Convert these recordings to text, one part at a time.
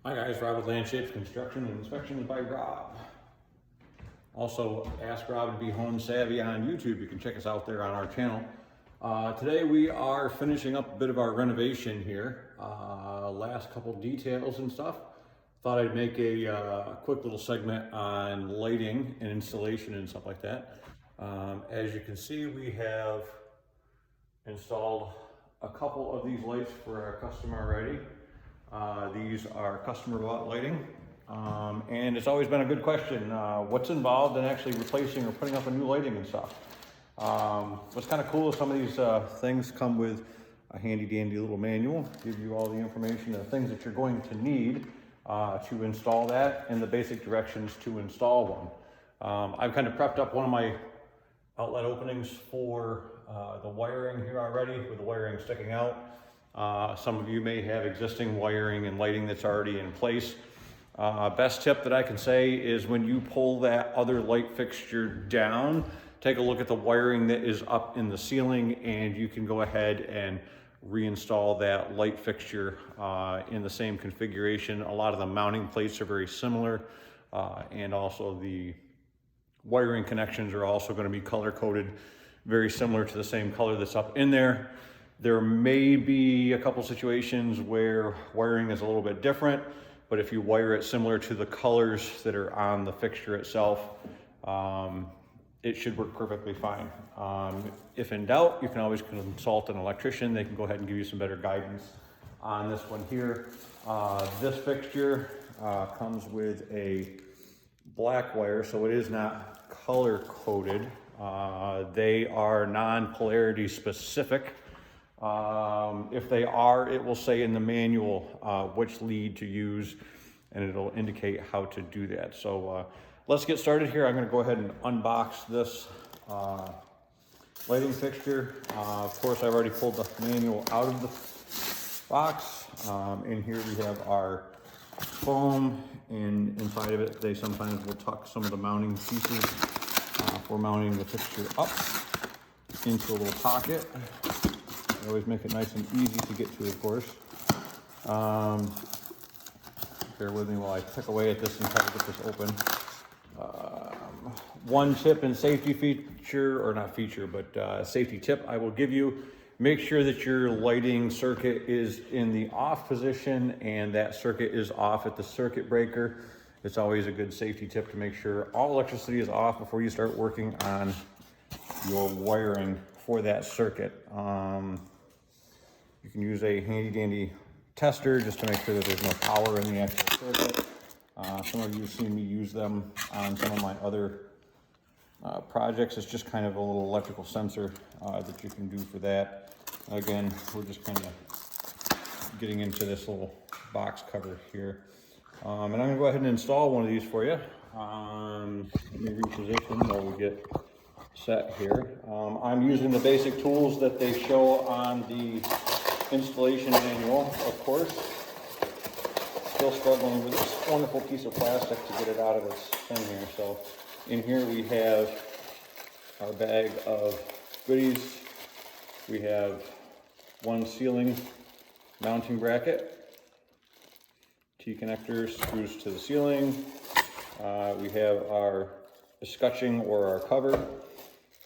Hi guys, Rob with Landscapes, Construction, and Inspections by Rob. Also, Ask Rob to be Home Savvy on YouTube. You can check us out there on our channel. Today we are finishing up a bit of our renovation here. Last couple details and stuff. Thought I'd make a quick little segment on lighting and installation and stuff like that. As you can see, we have installed a couple of these lights for our customer already. These are customer bought lighting, and it's always been a good question, what's involved in actually replacing or putting up a new lighting and stuff. What's kind of cool is some of these things come with a handy dandy little manual, give you all the information and the things that you're going to need to install that and the basic directions to install one. I've kind of prepped up one of my outlet openings for the wiring here already, with the wiring sticking out. Some of you may have existing wiring and lighting that's already in place. Best tip that I can say is when you pull that other light fixture down, take a look at the wiring that is up in the ceiling, and you can go ahead and reinstall that light fixture in the same configuration. A lot of the mounting plates are very similar, and also the wiring connections are also going to be color coded very similar to the same color that's up in there. There may be a couple situations where wiring is a little bit different, but if you wire it similar to the colors that are on the fixture itself, it should work perfectly fine. If in doubt, you can always consult an electrician. They can go ahead and give you some better guidance on this one here. This fixture comes with a black wire, so it is not color coded. They are non-polarity specific. If they are, it will say in the manual which lead to use, and it'll indicate how to do that. So let's get started here. I'm going to go ahead and unbox this lighting fixture. Of course, I've already pulled the manual out of the box. In here we have our foam, and inside of it they sometimes will tuck some of the mounting pieces for mounting the fixture up into a little pocket. I always make it nice and easy to get to, of course. Bear with me while I pick away at this and try to get this open. One tip and safety feature, or not feature, but safety tip I will give you: make sure that your lighting circuit is in the off position and that circuit is off at the circuit breaker. It's always a good safety tip to make sure all electricity is off before you start working on your wiring for that circuit. You can use a handy dandy tester just to make sure that there's no power in the actual circuit. Some of you have seen me use them on some of my other projects. It's just kind of a little electrical sensor that you can do for that. Again, we're just kind of getting into this little box cover here. And I'm going to go ahead and install one of these for you. Let me reposition while we get set here. I'm using the basic tools that they show on the installation manual, of course. Still struggling with this wonderful piece of plastic to get it out of its thing here. So in here we have our bag of goodies. We have one ceiling mounting bracket, T-connectors, screws to the ceiling. We have our escutching or our cover.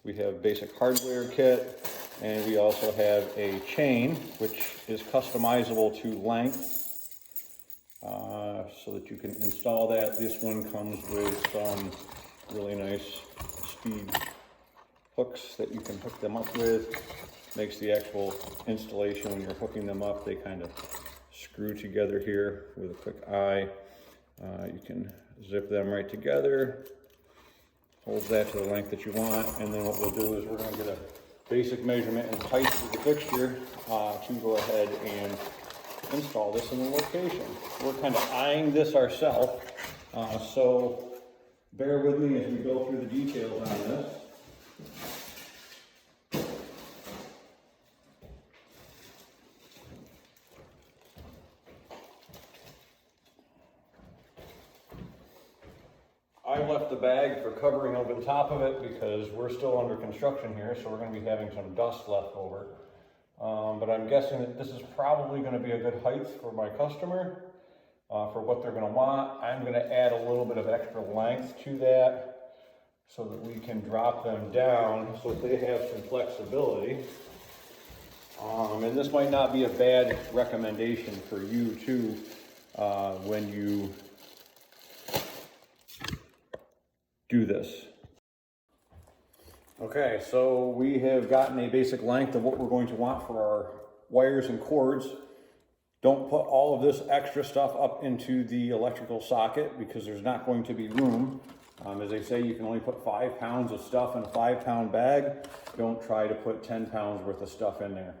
We have basic hardware kit, and we also have a chain which is customizable to length so that you can install that. This one comes with some really nice speed hooks that you can hook them up with. Makes the actual installation, when you're hooking them up, they kind of screw together here with a quick eye. You can zip them right together. Hold that to the length that you want, and then what we'll do is we're going to get a basic measurement and height of the fixture to go ahead and install this in the location. We're kind of eyeing this ourselves, so bear with me as we go through the details on this. I left the bag for covering over the top of it because we're still under construction here, so we're going to be having some dust left over. But I'm guessing that this is probably going to be a good height for my customer. for what they're gonna want. I'm gonna add a little bit of extra length to that so that we can drop them down so that they have some flexibility. And this might not be a bad recommendation for you too when you do this. Okay, so we have gotten a basic length of what we're going to want for our wires and cords. Don't put all of this extra stuff up into the electrical socket because there's not going to be room. As they say, you can only put 5 pounds of stuff in a 5-pound bag. Don't try to put 10 pounds worth of stuff in there.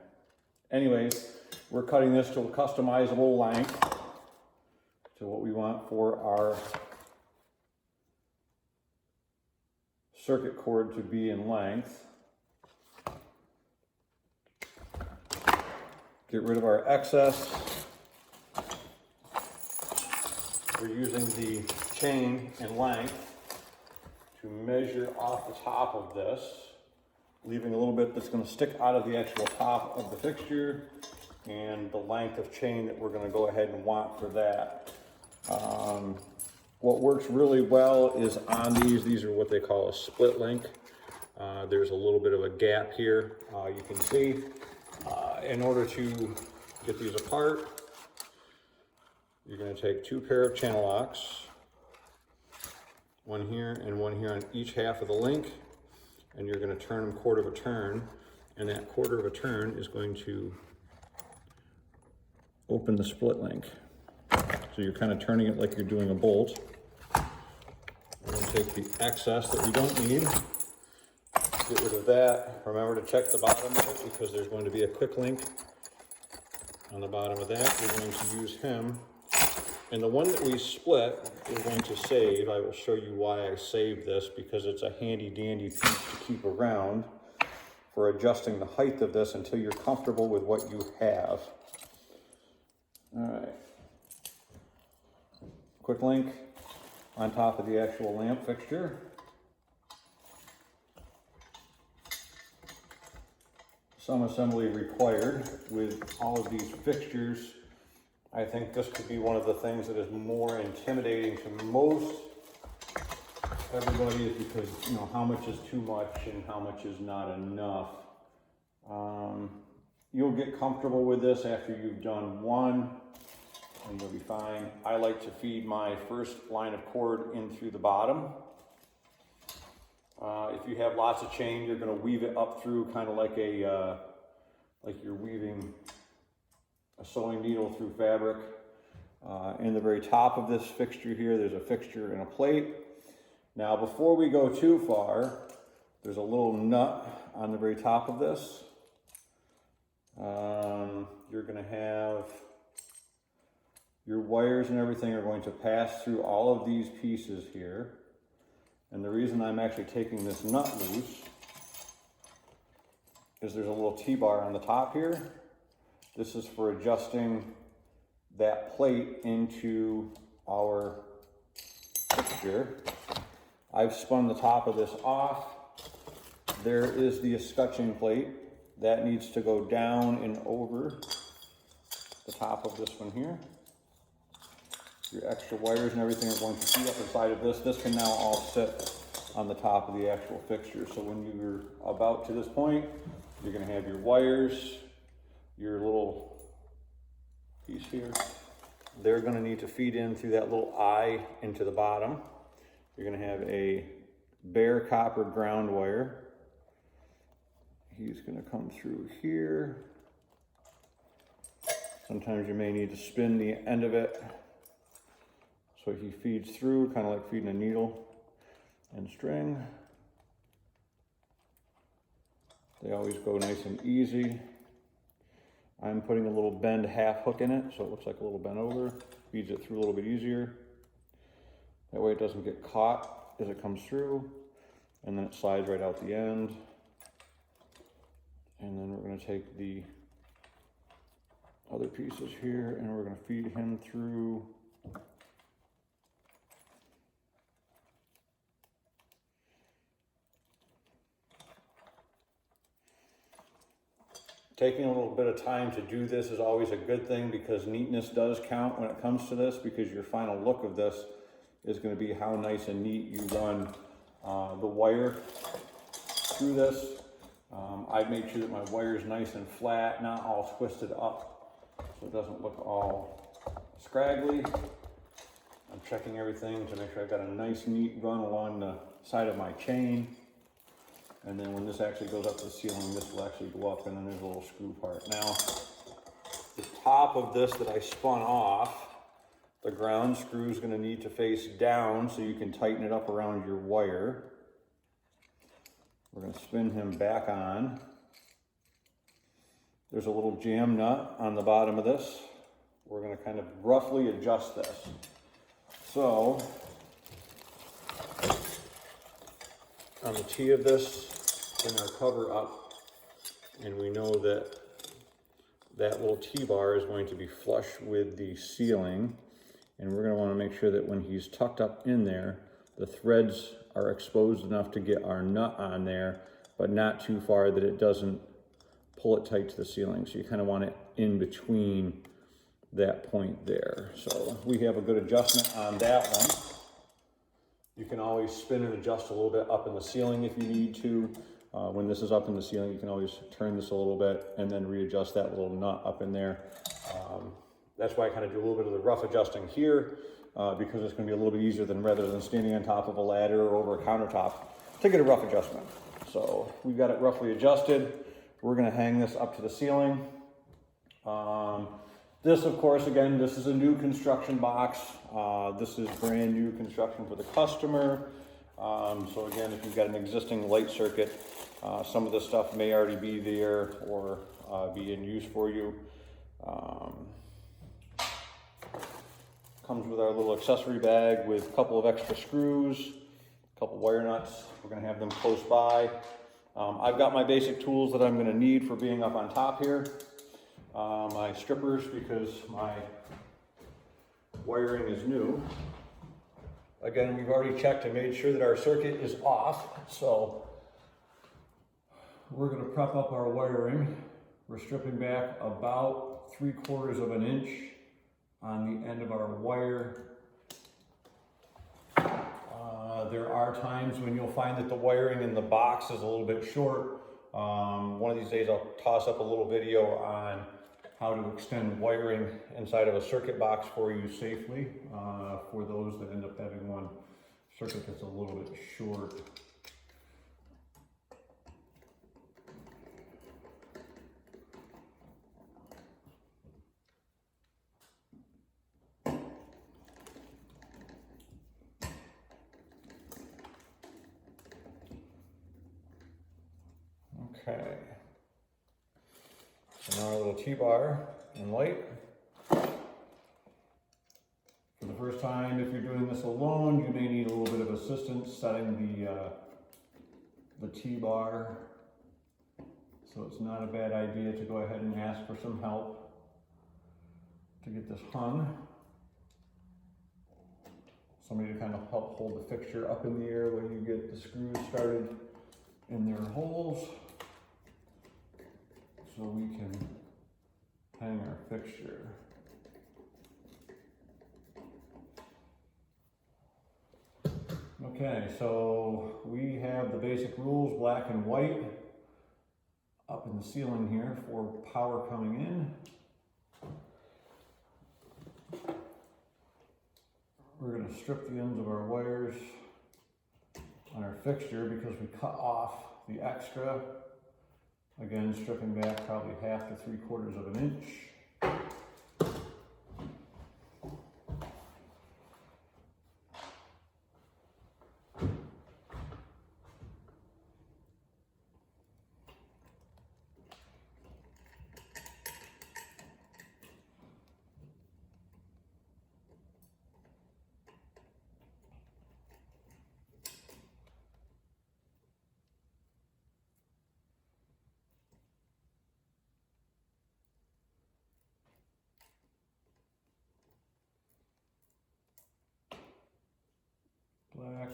Anyways, we're cutting this to a customizable length to what we want for our circuit cord to be in length. Get rid of our excess. We're using the chain in length to measure off the top of this, leaving a little bit that's going to stick out of the actual top of the fixture, and the length of chain that we're going to go ahead and want for that. What works really well is on these are what they call a split link. There's a little bit of a gap here, you can see. In order to get these apart, you're going to take 2 pair of channel locks, one here and one here on each half of the link, and you're going to turn them 1/4 of a turn, and that 1/4 of a turn is going to open the split link. So you're kind of turning it like you're doing a bolt. We're going to take the excess that we don't need, get rid of that. Remember to check the bottom of it because there's going to be a quick link on the bottom of that. We're going to use him. And the one that we split, we're going to save. I will show you why I saved this, because it's a handy dandy piece to keep around for adjusting the height of this until you're comfortable with what you have. All right. Quick link on top of the actual lamp fixture. Some assembly required with all of these fixtures. I think this could be one of the things that is more intimidating to most everybody, is because, you know, how much is too much and how much is not enough. You'll get comfortable with this after you've done one, and you'll be fine. I like to feed my first line of cord in through the bottom. If you have lots of chain, you're going to weave it up through, kind of like like you're weaving a sewing needle through fabric. In the very top of this fixture here, there's a fixture and a plate. Now, before we go too far, there's a little nut on the very top of this. You're going to have your wires and everything are going to pass through all of these pieces here. And the reason I'm actually taking this nut loose is there's a little T-bar on the top here. This is for adjusting that plate into our fixture. I've spun the top of this off. There is the escutcheon plate. That needs to go down and over the top of this one here. Your extra wires and everything are going to feed up inside of this. This can now all sit on the top of the actual fixture. So when you're about to this point, you're going to have your wires, your little piece here. They're going to need to feed in through that little eye into the bottom. You're going to have a bare copper ground wire. He's going to come through here. Sometimes you may need to spin the end of it so he feeds through, kind of like feeding a needle and string. They always go nice and easy. I'm putting a little bend half hook in it, so it looks like a little bent over. Feeds it through a little bit easier. That way it doesn't get caught as it comes through. And then it slides right out the end. And then we're going to take the other pieces here and we're going to feed him through. Taking a little bit of time to do this is always a good thing, because neatness does count when it comes to this, because your final look of this is going to be how nice and neat you run the wire through this. I've made sure that my wire is nice and flat, not all twisted up, so it doesn't look all scraggly. I'm checking everything to make sure I've got a nice neat run along the side of my chain. And then when this actually goes up to the ceiling, this will actually go up, and then there's a little screw part. Now, the top of this that I spun off, the ground screw is going to need to face down so you can tighten it up around your wire. We're going to spin him back on. There's a little jam nut on the bottom of this. We're going to kind of roughly adjust this. So, on the T of this, bring our cover up, and we know that that little T-bar is going to be flush with the ceiling, and we're going to want to make sure that when he's tucked up in there, the threads are exposed enough to get our nut on there, but not too far that it doesn't pull it tight to the ceiling. So you kind of want it in between that point there. So we have a good adjustment on that one. You can always spin and adjust a little bit up in the ceiling if you need to. When this is up in the ceiling, you can always turn this a little bit and then readjust that little nut up in there. That's why I kind of do a little bit of the rough adjusting here, because it's going to be a little bit easier rather than standing on top of a ladder or over a countertop to get a rough adjustment. So we've got it roughly adjusted. We're going to hang this up to the ceiling. This, of course, again, this is a new construction box. This is brand new construction for the customer. So again, if you've got an existing light circuit, some of this stuff may already be there or be in use for you. Comes with our little accessory bag with a couple of extra screws, a couple wire nuts. We're going to have them close by. I've got my basic tools that I'm going to need for being up on top here. My strippers, because my wiring is new. Again, we've already checked and made sure that our circuit is off, so we're going to prep up our wiring. We're stripping back about 3/4 of an inch on the end of our wire. There are times when you'll find that the wiring in the box is a little bit short. One of these days I'll toss up a little video on how to extend wiring inside of a circuit box for you safely, for those that end up having one circuit that's a little bit short. Okay. So now our little T-bar and light. For the first time, if you're doing this alone, you may need a little bit of assistance setting the T-bar. So it's not a bad idea to go ahead and ask for some help to get this hung. Somebody to kind of help hold the fixture up in the air when you get the screws started in their holes, so we can hang our fixture. Okay, so we have the basic rules, black and white, up in the ceiling here for power coming in. We're going to strip the ends of our wires on our fixture because we cut off the extra. Again, stripping back probably 1/2 to 3/4 of an inch. Black,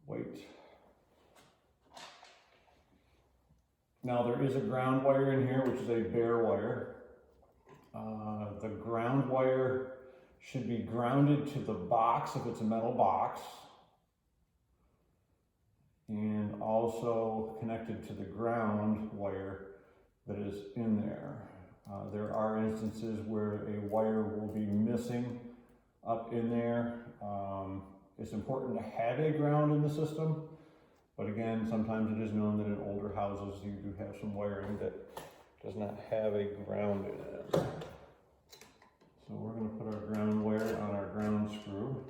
white. Now there is a ground wire in here, which is a bare wire. The ground wire should be grounded to the box if it's a metal box, and also connected to the ground wire that is in there. There are instances where a wire will be missing up in there. It's important to have a ground in the system, but again, sometimes it is known that in older houses you do have some wiring that does not have a ground in it. So we're going to put our ground wire on our ground screw.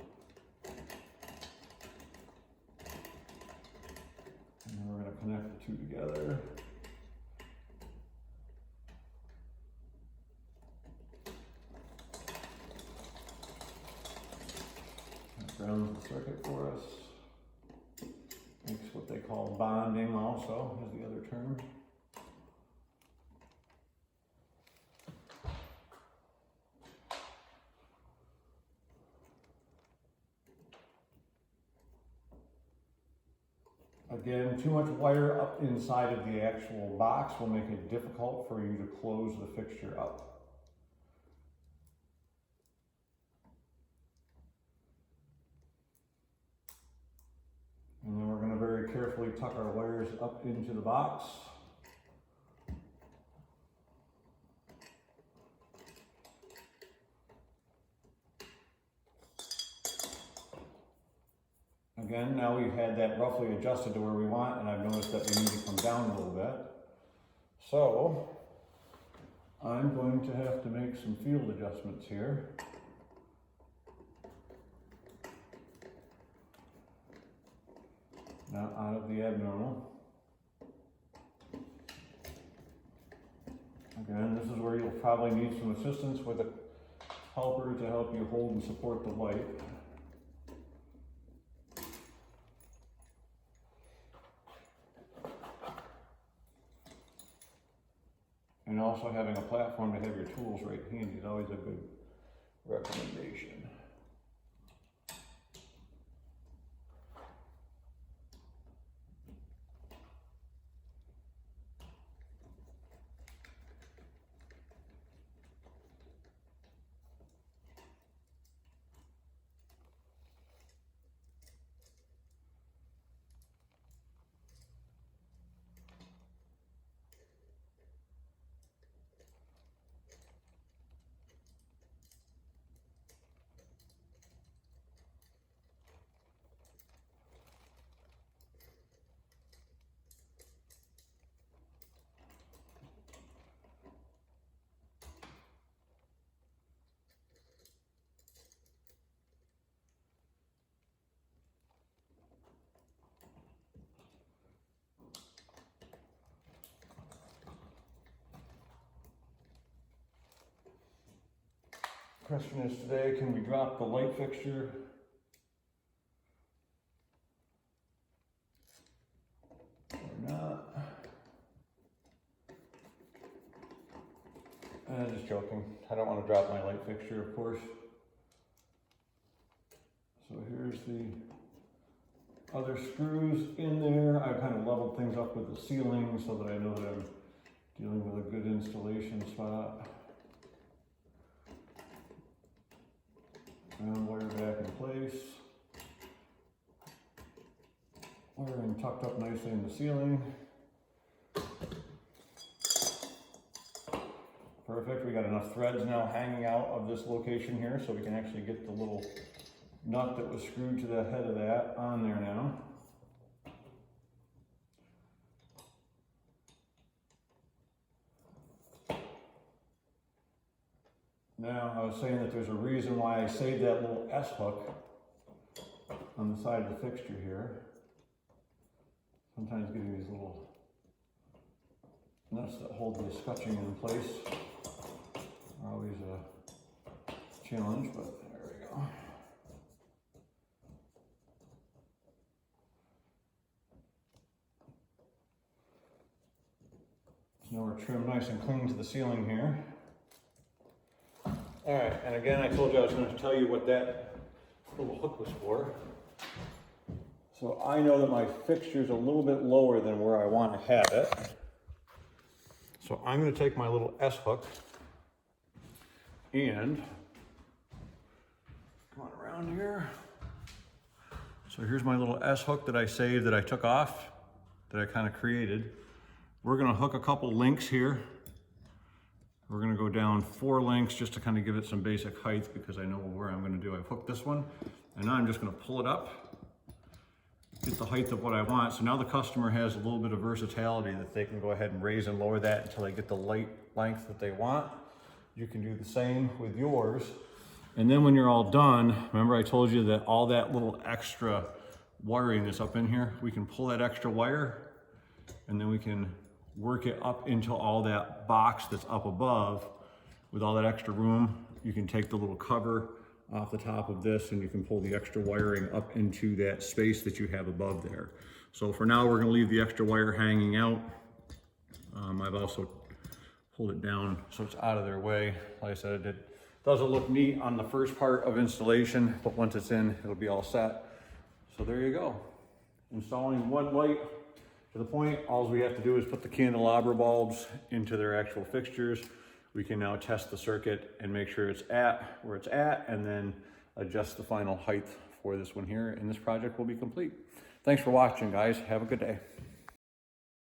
And then we're going to connect the two together. Grounds the circuit for us. Makes what they call bonding also, is the other term. Again, too much wire up inside of the actual box will make it difficult for you to close the fixture up. And then we're going to very carefully tuck our wires up into the box. Again, now we've had that roughly adjusted to where we want, and I've noticed that we need to come down a little bit. So, I'm going to have to make some field adjustments here. Not out of the abnormal. Again, this is where you'll probably need some assistance with a helper to help you hold and support the light. And also having a platform to have your tools right handy is always a good recommendation. Question is today, can we drop the light fixture? Or not? Just joking. I don't want to drop my light fixture, of course. So here's the other screws in there. I've kind of leveled things up with the ceiling so that I know that I'm dealing with a good installation spot. Ground wire back in place. Wiring tucked up nicely in the ceiling. Perfect, we got enough threads now hanging out of this location here so we can actually get the little nut that was screwed to the head of that on there now. Now, I was saying that there's a reason why I saved that little S-hook on the side of the fixture here. Sometimes getting these little nuts that hold the scutching in place are always a challenge, but there we go. So now we're trimmed nice and clean to the ceiling here. All right, and again, I told you I was going to tell you what that little hook was for. So I know that my fixture's a little bit lower than where I want to have it. So I'm going to take my little S hook and come on around here. So here's my little S hook that I saved, that I took off, that I kind of created. We're going to hook a couple links here. We're going to go down 4 links just to kind of give it some basic height, because I know where I'm going to do. I've hooked this one, and now I'm just going to pull it up, get the height of what I want. So now the customer has a little bit of versatility that they can go ahead and raise and lower that until they get the light length that they want. You can do the same with yours. And then when you're all done, remember I told you that all that little extra wiring that's up in here, we can pull that extra wire, and then we can work it up into all that box that's up above. With all that extra room, you can take the little cover off the top of this, and you can pull the extra wiring up into that space that you have above there. So for now, we're going to leave the extra wire hanging out. I've also pulled it down so it's out of their way. Like I said, it doesn't look neat on the first part of installation, but once it's in, it'll be all set. So there you go. Installing one light to the point. All we have to do is put the candelabra bulbs into their actual fixtures. We can now test the circuit and make sure it's at where it's at, and then adjust the final height for this one here, and this project will be complete. Thanks for watching, guys. Have a good day.